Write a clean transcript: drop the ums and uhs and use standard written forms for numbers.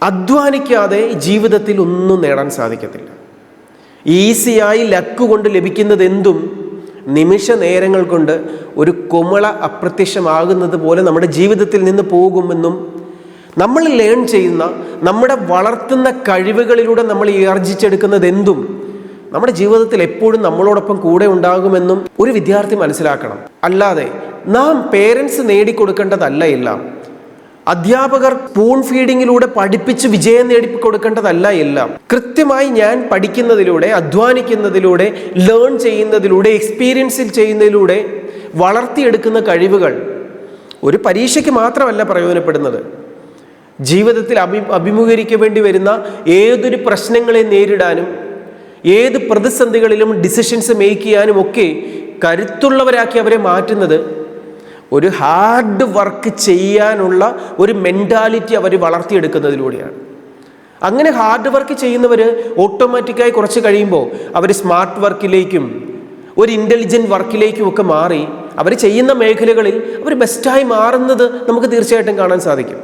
അധ്വാനിക്കാതെ ജീവിതത്തിൽ ഒന്നും നേടാൻ സാധിക്കത്തില്ല. ഈസിയായി ലക്ക് കൊണ്ട് ലഭിക്കുന്നത് എന്തും നിമിഷ നേരങ്ങൾ കൊണ്ട് ഒരു കുമിള അപ്രത്യക്ഷമാകുന്നത് പോലെ നമ്മുടെ ജീവിതത്തിൽ നിന്ന് പോകുമെന്നും, നമ്മൾ ലേൺ ചെയ്യുന്ന, നമ്മുടെ വളർത്തുന്ന കഴിവുകളിലൂടെ നമ്മൾ ആർജിച്ചെടുക്കുന്നത് എന്തും നമ്മുടെ ജീവിതത്തിൽ എപ്പോഴും നമ്മളോടൊപ്പം കൂടെ ഉണ്ടാകുമെന്നും ഒരു വിദ്യാർത്ഥി മനസ്സിലാക്കണം. അല്ലാതെ നാം പേരൻസ് നേടിക്കൊടുക്കേണ്ടതല്ല എല്ലാം, അധ്യാപകർ സ്പൂൺ ഫീഡിങ്ങിലൂടെ പഠിപ്പിച്ച് വിജയം നേടിക്കൊടുക്കേണ്ടതല്ല എല്ലാം. കൃത്യമായി ഞാൻ പഠിക്കുന്നതിലൂടെ, അധ്വാനിക്കുന്നതിലൂടെ, ലേൺ ചെയ്യുന്നതിലൂടെ, എക്സ്പീരിയൻസിൽ ചെയ്യുന്നതിലൂടെ വളർത്തിയെടുക്കുന്ന കഴിവുകൾ ഒരു പരീക്ഷയ്ക്ക് മാത്രമല്ല പ്രയോജനപ്പെടുന്നത്. ജീവിതത്തിൽ അഭിമുഖീകരിക്കേണ്ടി വരുന്ന ഏതൊരു പ്രശ്നങ്ങളെ നേരിടാനും ഏത് പ്രതിസന്ധികളിലും ഡിസിഷൻസ് മേക്ക് ചെയ്യാനും ഒക്കെ കരുത്തുള്ളവരാക്കി അവരെ മാറ്റുന്നത് ഒരു ഹാർഡ് വർക്ക് ചെയ്യാനുള്ള ഒരു മെൻറ്റാലിറ്റി അവർ വളർത്തിയെടുക്കുന്നതിലൂടെയാണ്. അങ്ങനെ ഹാർഡ് വർക്ക് ചെയ്യുന്നവർ ഓട്ടോമാറ്റിക്കായി കുറച്ച് കഴിയുമ്പോൾ അവർ സ്മാർട്ട് വർക്കിലേക്കും ഒരു ഇൻ്റലിജൻറ്റ് വർക്കിലേക്കും ഒക്കെ മാറി അവർ ചെയ്യുന്ന മേഖലകളിൽ അവർ ബെസ്റ്റായി മാറുന്നത് നമുക്ക് തീർച്ചയായിട്ടും കാണാൻ സാധിക്കും.